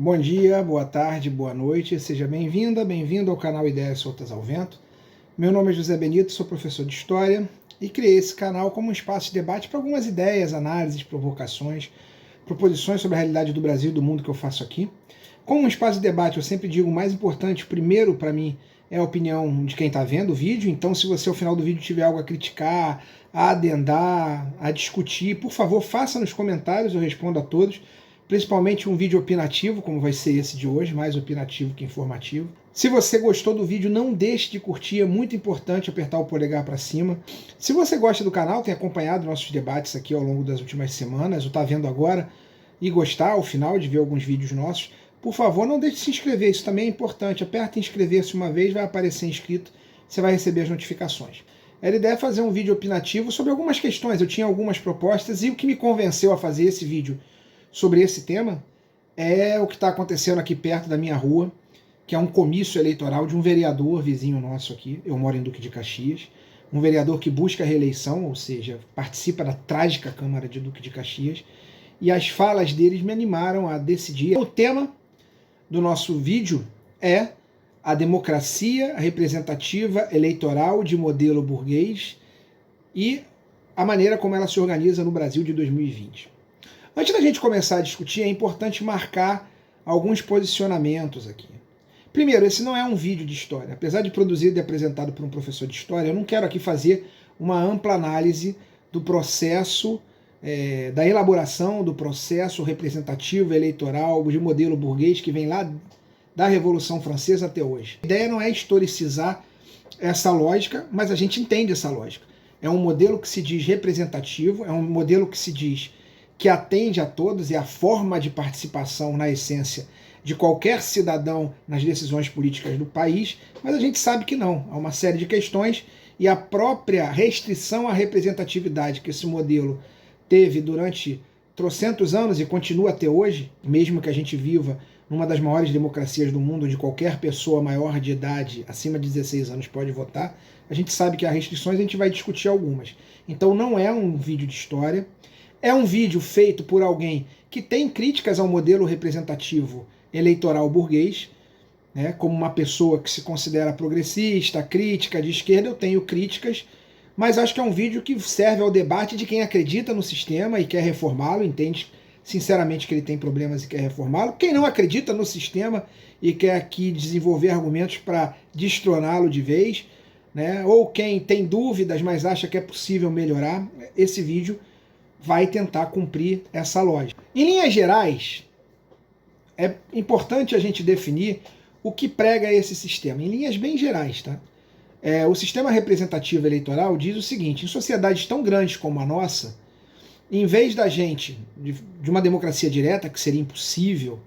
Bom dia, boa tarde, boa noite, seja bem-vinda, bem-vindo ao canal Ideias Soltas ao Vento. Meu nome é José Benito, sou professor de História e criei esse canal como um espaço de debate para algumas ideias, análises, provocações, proposições sobre a realidade do Brasil e do mundo que eu faço aqui. Como um espaço de debate, eu sempre digo, o mais importante, primeiro para mim, é a opinião de quem está vendo o vídeo, então se você ao final do vídeo tiver algo a criticar, a adendar, a discutir, por favor, faça nos comentários, eu respondo a todos. Principalmente um vídeo opinativo, como vai ser esse de hoje, mais opinativo que informativo. Se você gostou do vídeo, não deixe de curtir, é muito importante apertar o polegar para cima. Se você gosta do canal, tem acompanhado nossos debates aqui ao longo das últimas semanas, ou está vendo agora, e gostar ao final de ver alguns vídeos nossos, por favor, não deixe de se inscrever, isso também é importante. Aperta em inscrever-se uma vez, vai aparecer inscrito, você vai receber as notificações. Era ideia fazer um vídeo opinativo sobre algumas questões, eu tinha algumas propostas, e o que me convenceu a fazer esse vídeo sobre esse tema é o que está acontecendo aqui perto da minha rua, que é um comício eleitoral de um vereador vizinho nosso aqui, eu moro em Duque de Caxias, um vereador que busca a reeleição, ou seja, participa da trágica Câmara de Duque de Caxias, e as falas deles me animaram a decidir. O tema do nosso vídeo é a democracia representativa eleitoral de modelo burguês e a maneira como ela se organiza no Brasil de 2020. Antes da gente começar a discutir, é importante marcar alguns posicionamentos aqui. Primeiro, esse não é um vídeo de história. Apesar de produzido e apresentado por um professor de história, eu não quero aqui fazer uma ampla análise do processo, da elaboração do processo representativo eleitoral de modelo burguês que vem lá da Revolução Francesa até hoje. A ideia não é historicizar essa lógica, mas a gente entende essa lógica. É um modelo que se diz representativo, é um modelo que se diz que atende a todos, e a forma de participação, na essência, de qualquer cidadão nas decisões políticas do país, mas a gente sabe que não. Há uma série de questões, e a própria restrição à representatividade que esse modelo teve durante trocentos anos e continua até hoje, mesmo que a gente viva numa das maiores democracias do mundo, onde qualquer pessoa maior de idade, acima de 16 anos, pode votar, a gente sabe que há restrições, a gente vai discutir algumas. Então não é um vídeo de história, é um vídeo feito por alguém que tem críticas ao modelo representativo eleitoral burguês, né? Como uma pessoa que se considera progressista, crítica, de esquerda, eu tenho críticas, mas acho que é um vídeo que serve ao debate de quem acredita no sistema e quer reformá-lo, entende sinceramente que ele tem problemas e quer reformá-lo. Quem não acredita no sistema e quer aqui desenvolver argumentos para destroná-lo de vez, né? Ou quem tem dúvidas, mas acha que é possível melhorar, esse vídeo vai tentar cumprir essa lógica. Em linhas gerais, é importante a gente definir o que prega esse sistema, em linhas bem gerais, tá? O sistema representativo eleitoral diz o seguinte: em sociedades tão grandes como a nossa, em vez da gente, de uma democracia direta, que seria impossível,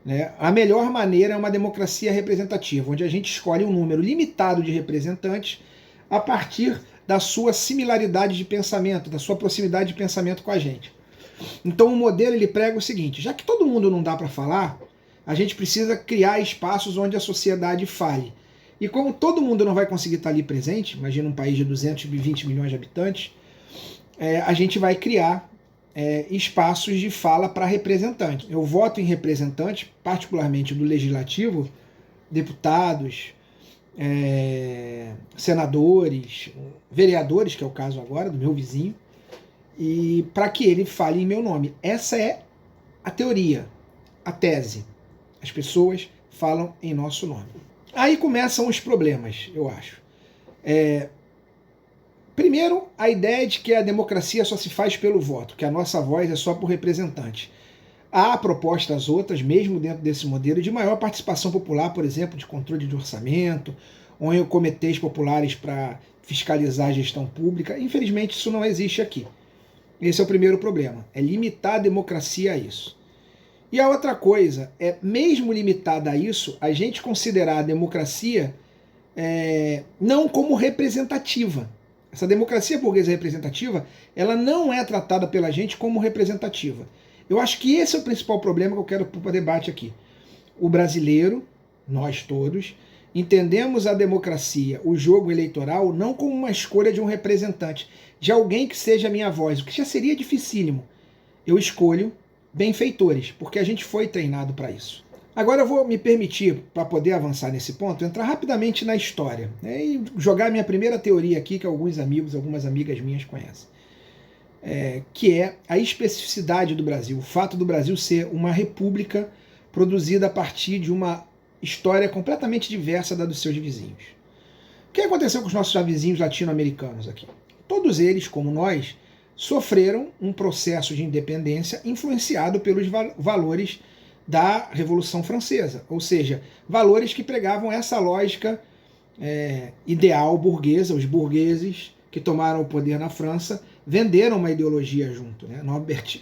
né, a melhor maneira é uma democracia representativa, onde a gente escolhe um número limitado de representantes a partir da sua similaridade de pensamento, da sua proximidade de pensamento com a gente. Então o modelo ele prega o seguinte: já que todo mundo não dá para falar, a gente precisa criar espaços onde a sociedade fale. E como todo mundo não vai conseguir estar ali presente, imagina um país de 220 milhões de habitantes, a gente vai criar espaços de fala para representantes. Eu voto em representantes, particularmente do legislativo, deputados, senadores, vereadores, que é o caso agora do meu vizinho, e para que ele fale em meu nome. Essa é a teoria, a tese. As pessoas falam em nosso nome. Aí começam os problemas, eu acho. Primeiro, a ideia de que a democracia só se faz pelo voto, que a nossa voz é só por representante. Há propostas outras, mesmo dentro desse modelo, de maior participação popular, por exemplo, de controle de orçamento, ou em comitês populares para fiscalizar a gestão pública. Infelizmente, isso não existe aqui. Esse é o primeiro problema, é limitar a democracia a isso. E a outra coisa é, mesmo limitada a isso, a gente considerar a democracia não como representativa. Essa democracia burguesa representativa, ela não é tratada pela gente como representativa. Eu acho que esse é o principal problema que eu quero pôr para debate aqui. O brasileiro, nós todos, entendemos a democracia, o jogo eleitoral, não como uma escolha de um representante, de alguém que seja a minha voz, o que já seria dificílimo. Eu escolho benfeitores, porque a gente foi treinado para isso. Agora eu vou me permitir, para poder avançar nesse ponto, entrar rapidamente na história, né, e jogar a minha primeira teoria aqui, que alguns amigos, algumas amigas minhas conhecem, que é a especificidade do Brasil, o fato do Brasil ser uma república produzida a partir de uma história completamente diversa da dos seus vizinhos. O que aconteceu com os nossos vizinhos latino-americanos aqui? Todos eles, como nós, sofreram um processo de independência influenciado pelos valores da Revolução Francesa, ou seja, valores que pregavam essa lógica ideal burguesa. Os burgueses que tomaram o poder na França venderam uma ideologia junto, né?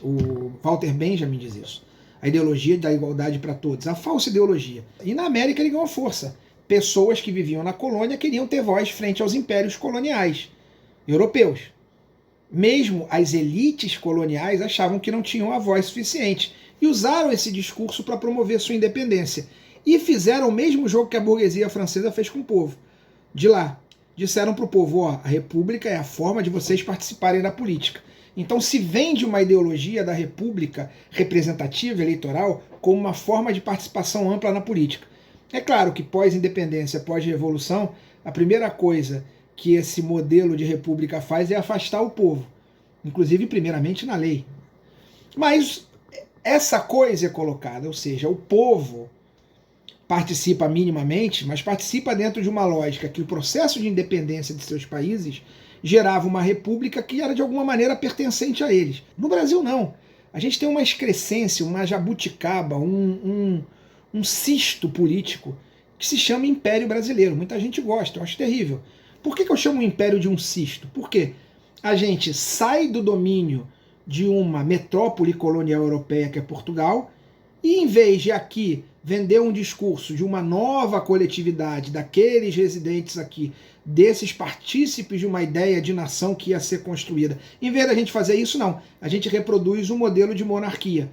O Walter Benjamin diz isso. A ideologia da igualdade para todos, a falsa ideologia. E na América ele ganhou força. Pessoas que viviam na colônia queriam ter voz frente aos impérios coloniais europeus. Mesmo as elites coloniais achavam que não tinham a voz suficiente e usaram esse discurso para promover sua independência. E fizeram o mesmo jogo que a burguesia francesa fez com o povo. De lá, disseram para o povo, ó, a república é a forma de vocês participarem da política. Então se vende uma ideologia da república representativa eleitoral como uma forma de participação ampla na política. É claro que pós-independência, pós-revolução, a primeira coisa que esse modelo de república faz é afastar o povo, inclusive primeiramente na lei. Mas essa coisa é colocada, ou seja, o povo participa minimamente, mas participa dentro de uma lógica que o processo de independência de seus países gerava uma república que era de alguma maneira pertencente a eles. No Brasil não. A gente tem uma excrescência, uma jabuticaba, um cisto político que se chama Império Brasileiro. Muita gente gosta, eu acho terrível. Por que eu chamo o Império de um cisto? Porque a gente sai do domínio de uma metrópole colonial europeia que é Portugal, e em vez de aqui vender um discurso de uma nova coletividade daqueles residentes aqui, desses partícipes de uma ideia de nação que ia ser construída, em vez da gente fazer isso, não. A gente reproduz um modelo de monarquia.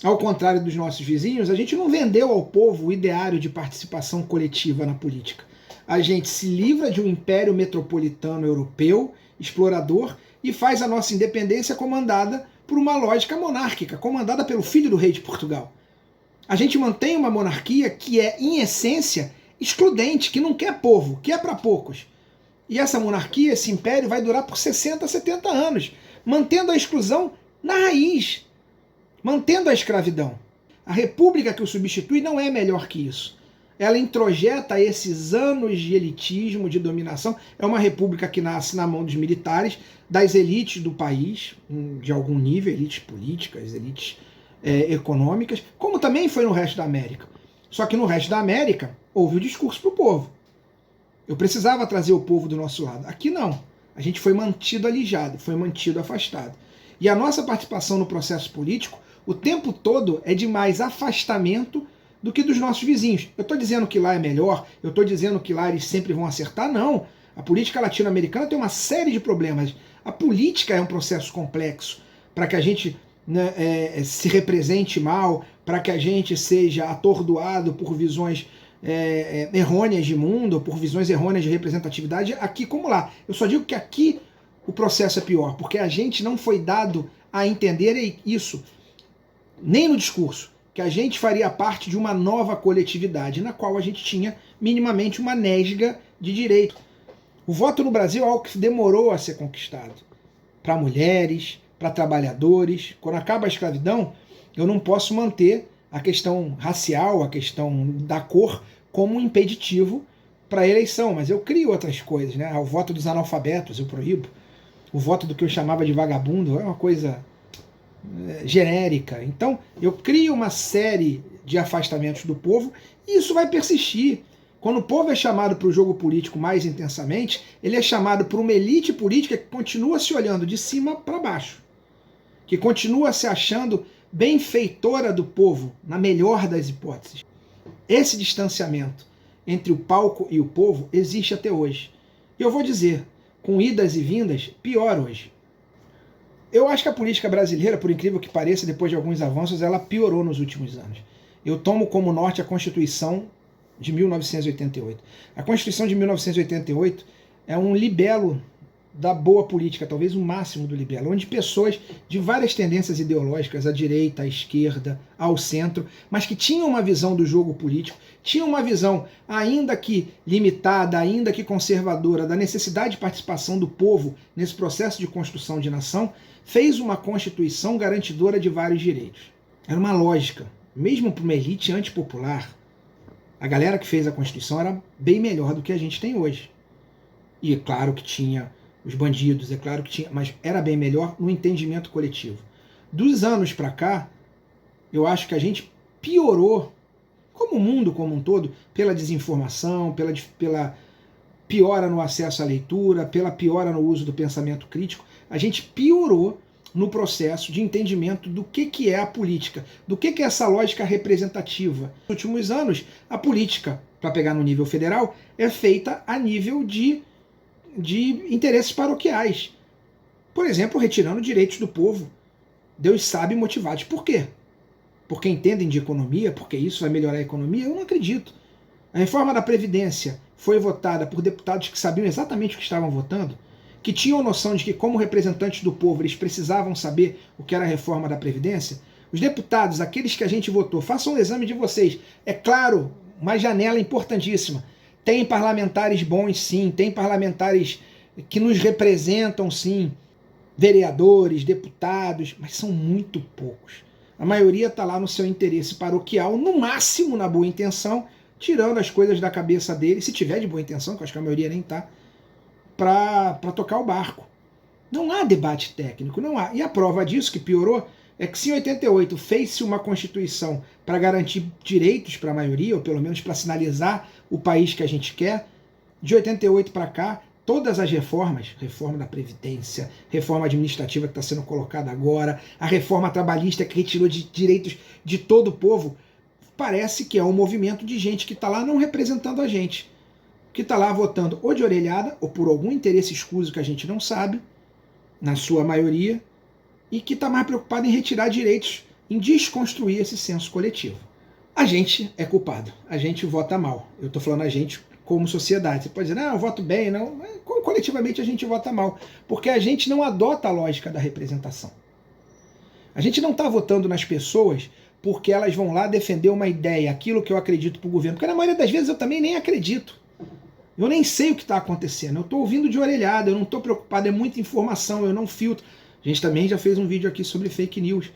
Ao contrário dos nossos vizinhos, a gente não vendeu ao povo o ideário de participação coletiva na política. A gente se livra de um império metropolitano europeu, explorador, e faz a nossa independência comandada por uma lógica monárquica, comandada pelo filho do rei de Portugal. A gente mantém uma monarquia que é, em essência, excludente, que não quer povo, que é para poucos. E essa monarquia, esse império, vai durar por 60, 70 anos, mantendo a exclusão na raiz, mantendo a escravidão. A república que o substitui não é melhor que isso. Ela introjeta esses anos de elitismo, de dominação. É uma república que nasce na mão dos militares, das elites do país, de algum nível, elites políticas, elites econômicas, como também foi no resto da América. Só que no resto da América houve o discurso para o povo. Eu precisava trazer o povo do nosso lado. Aqui não. A gente foi mantido alijado, foi mantido afastado. E a nossa participação no processo político, o tempo todo, é de mais afastamento do que dos nossos vizinhos. Eu estou dizendo que lá é melhor, eu estou dizendo que lá eles sempre vão acertar, não. A política latino-americana tem uma série de problemas. A política é um processo complexo para que a gente se represente mal, para que a gente seja atordoado por visões errôneas de mundo, por visões errôneas de representatividade, aqui como lá. Eu só digo que aqui o processo é pior, porque a gente não foi dado a entender isso, nem no discurso, que a gente faria parte de uma nova coletividade, na qual a gente tinha minimamente uma nesga de direito. O voto no Brasil é algo que demorou a ser conquistado. Para mulheres, para trabalhadores. Quando acaba a escravidão, eu não posso manter a questão racial, a questão da cor, como um impeditivo para a eleição, mas eu crio outras coisas, né? O voto dos analfabetos eu proíbo. O voto do que eu chamava de vagabundo é uma coisa genérica. Então, eu crio uma série de afastamentos do povo e isso vai persistir. Quando o povo é chamado para o jogo político mais intensamente, ele é chamado por uma elite política que continua se olhando de cima para baixo, que continua se achando benfeitora do povo, na melhor das hipóteses. Esse distanciamento entre o palco e o povo existe até hoje. E eu vou dizer, com idas e vindas, pior hoje. Eu acho que a política brasileira, por incrível que pareça, depois de alguns avanços, ela piorou nos últimos anos. Eu tomo como norte a Constituição de 1988. A Constituição de 1988 é um libelo da boa política, talvez o máximo do liberal, onde pessoas de várias tendências ideológicas, à direita, à esquerda, ao centro, mas que tinham uma visão do jogo político, tinham uma visão, ainda que limitada, ainda que conservadora, da necessidade de participação do povo nesse processo de construção de nação, fez uma Constituição garantidora de vários direitos. Era uma lógica, mesmo para uma elite antipopular, a galera que fez a Constituição era bem melhor do que a gente tem hoje. E é claro que tinha os bandidos, é claro que tinha, mas era bem melhor no entendimento coletivo. Dos anos para cá, eu acho que a gente piorou, como o mundo como um todo, pela desinformação, pela piora no acesso à leitura, pela piora no uso do pensamento crítico, a gente piorou no processo de entendimento do que é a política, do que é essa lógica representativa. Nos últimos anos, a política, para pegar no nível federal, é feita a nível de interesses paroquiais. Por exemplo, retirando direitos do povo. Deus sabe motivados. Por quê? Porque entendem de economia, porque isso vai melhorar a economia? Eu não acredito. A reforma da Previdência foi votada por deputados que sabiam exatamente o que estavam votando, que tinham noção de que, como representantes do povo, eles precisavam saber o que era a reforma da Previdência. Os deputados, aqueles que a gente votou, façam um exame de vocês. É claro, uma janela importantíssima. Tem parlamentares bons, sim, tem parlamentares que nos representam, sim, vereadores, deputados, mas são muito poucos. A maioria está lá no seu interesse paroquial, no máximo na boa intenção, tirando as coisas da cabeça dele, se tiver de boa intenção, que eu acho que a maioria nem está, para tocar o barco. Não há debate técnico, não há. E a prova disso, que piorou, é que se em 88 fez-se uma Constituição para garantir direitos para a maioria, ou pelo menos para sinalizar o país que a gente quer, de 88 para cá, todas as reformas, reforma da Previdência, reforma administrativa que está sendo colocada agora, a reforma trabalhista que retirou de direitos de todo o povo, parece que é um movimento de gente que está lá não representando a gente, que está lá votando ou de orelhada, ou por algum interesse escuso que a gente não sabe, na sua maioria, e que está mais preocupado em retirar direitos, em desconstruir esse senso coletivo. A gente é culpado, a gente vota mal. Eu estou falando a gente como sociedade. Você pode dizer, não, eu voto bem, não. Coletivamente a gente vota mal, porque a gente não adota a lógica da representação. A gente não está votando nas pessoas porque elas vão lá defender uma ideia, aquilo que eu acredito para o governo, porque na maioria das vezes eu também nem acredito. Eu nem sei o que está acontecendo, eu estou ouvindo de orelhada, eu não estou preocupado, é muita informação, eu não filtro. A gente também já fez um vídeo aqui sobre fake news.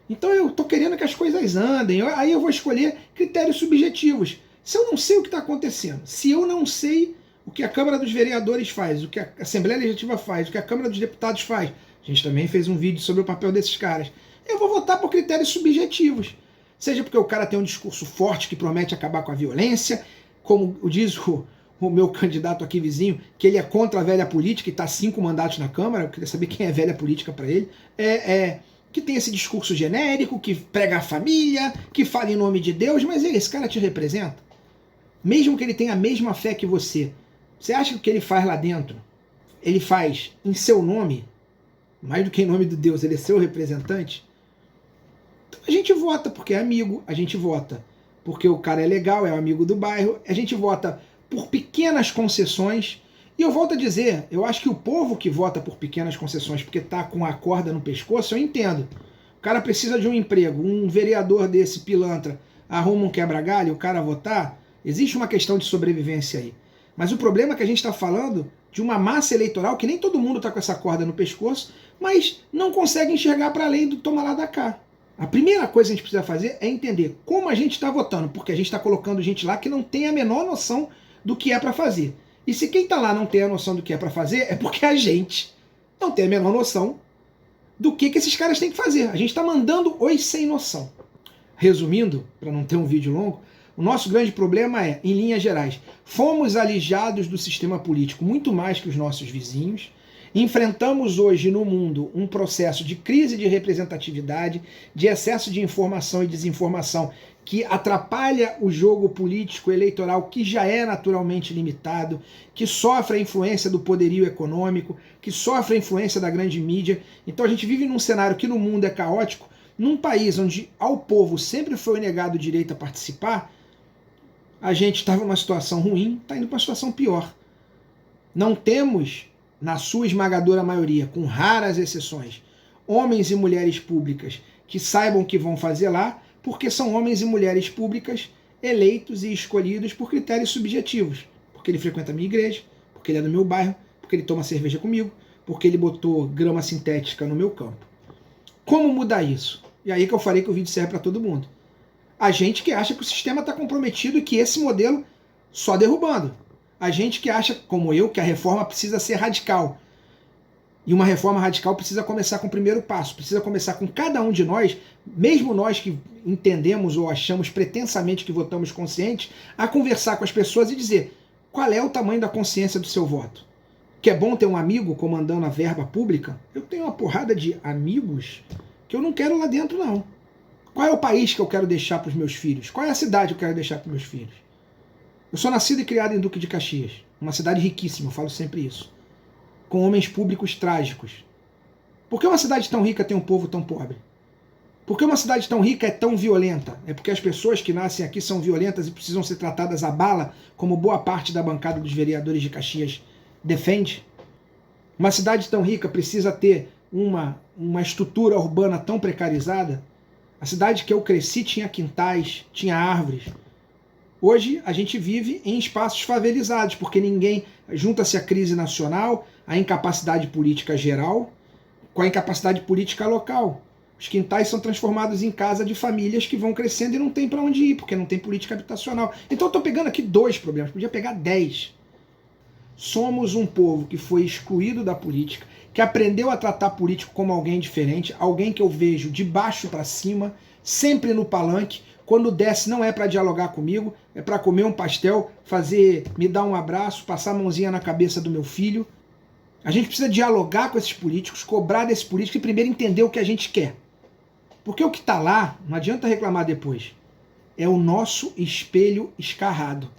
Então eu estou querendo que as coisas andem, aí eu vou escolher critérios subjetivos. Se eu não sei o que está acontecendo, se eu não sei o que a Câmara dos Vereadores faz, o que a Assembleia Legislativa faz, o que a Câmara dos Deputados faz, a gente também fez um vídeo sobre o papel desses caras, eu vou votar por critérios subjetivos. Seja porque o cara tem um discurso forte que promete acabar com a violência, como diz o meu candidato aqui vizinho, que ele é contra a velha política e está 5 mandatos na Câmara, eu queria saber quem é velha política para ele, que tem esse discurso genérico, que prega a família, que fala em nome de Deus, mas esse cara te representa? Mesmo que ele tenha a mesma fé que você acha que o que ele faz lá dentro, ele faz em seu nome, mais do que em nome de Deus, ele é seu representante? Então a gente vota porque é amigo, a gente vota porque o cara é legal, é um amigo do bairro, a gente vota por pequenas concessões, e eu volto a dizer, eu acho que o povo que vota por pequenas concessões porque está com a corda no pescoço, eu entendo. O cara precisa de um emprego, um vereador desse pilantra arruma um quebra-galho, o cara votar, existe uma questão de sobrevivência aí. Mas o problema é que a gente está falando de uma massa eleitoral que nem todo mundo está com essa corda no pescoço, mas não consegue enxergar para além do toma lá da cá. A primeira coisa que a gente precisa fazer é entender como a gente está votando, porque a gente está colocando gente lá que não tem a menor noção do que é para fazer. E se quem está lá não tem a noção do que é para fazer, é porque a gente não tem a menor noção do que esses caras têm que fazer. A gente está mandando os sem noção. Resumindo, para não ter um vídeo longo, o nosso grande problema é, em linhas gerais, fomos alijados do sistema político muito mais que os nossos vizinhos, enfrentamos hoje no mundo um processo de crise de representatividade, de excesso de informação e desinformação que atrapalha o jogo político eleitoral, que já é naturalmente limitado, que sofre a influência do poderio econômico, que sofre a influência da grande mídia. Então a gente vive num cenário que no mundo é caótico, num país onde ao povo sempre foi negado o direito a participar. A gente estava numa situação ruim, está indo para uma situação pior. Não temos na sua esmagadora maioria, com raras exceções, homens e mulheres públicas que saibam o que vão fazer lá, porque são homens e mulheres públicas eleitos e escolhidos por critérios subjetivos. Porque ele frequenta a minha igreja, porque ele é do meu bairro, porque ele toma cerveja comigo, porque ele botou grama sintética no meu campo. Como mudar isso? E aí que eu falei que o vídeo serve para todo mundo. A gente que acha que o sistema está comprometido e que esse modelo só derrubando. A gente que acha, como eu, que a reforma precisa ser radical. E uma reforma radical precisa começar com o primeiro passo, precisa começar com cada um de nós, mesmo nós que entendemos ou achamos pretensamente que votamos conscientes, a conversar com as pessoas e dizer qual é o tamanho da consciência do seu voto. Que é bom ter um amigo comandando a verba pública? Eu tenho uma porrada de amigos que eu não quero lá dentro, não. Qual é o país que eu quero deixar para os meus filhos? Qual é a cidade que eu quero deixar para os meus filhos? Eu sou nascido e criado em Duque de Caxias, uma cidade riquíssima, eu falo sempre isso, com homens públicos trágicos. Por que uma cidade tão rica tem um povo tão pobre? Por que uma cidade tão rica é tão violenta? É porque as pessoas que nascem aqui são violentas e precisam ser tratadas à bala, como boa parte da bancada dos vereadores de Caxias defende? Uma cidade tão rica precisa ter uma estrutura urbana tão precarizada? A cidade que eu cresci tinha quintais, tinha árvores. Hoje a gente vive em espaços favelizados, porque ninguém junta-se à crise nacional, à incapacidade política geral, com a incapacidade política local. Os quintais são transformados em casa de famílias que vão crescendo e não tem para onde ir, porque não tem política habitacional. Então eu estou pegando aqui 2 problemas, podia pegar 10. Somos um povo que foi excluído da política, que aprendeu a tratar político como alguém diferente, alguém que eu vejo de baixo para cima, sempre no palanque. Quando desce não é para dialogar comigo, é para comer um pastel, me dar um abraço, passar a mãozinha na cabeça do meu filho. A gente precisa dialogar com esses políticos, cobrar desses políticos e primeiro entender o que a gente quer. Porque o que está lá, não adianta reclamar depois, é o nosso espelho escarrado.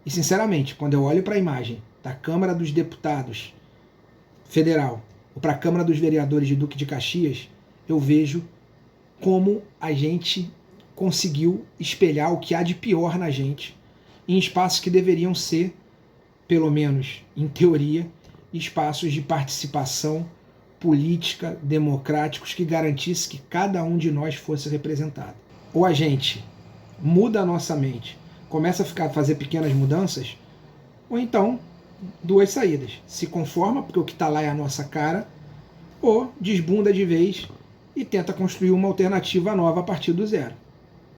E sinceramente, quando eu olho para a imagem da Câmara dos Deputados Federal ou para a Câmara dos Vereadores de Duque de Caxias, eu vejo como a gente conseguiu espelhar o que há de pior na gente em espaços que deveriam ser, pelo menos em teoria, espaços de participação política, democráticos, que garantisse que cada um de nós fosse representado. Ou a gente muda a nossa mente, começa a fazer pequenas mudanças, ou então 2 saídas. Se conforma, porque o que está lá é a nossa cara, ou desbunda de vez e tenta construir uma alternativa nova a partir do zero.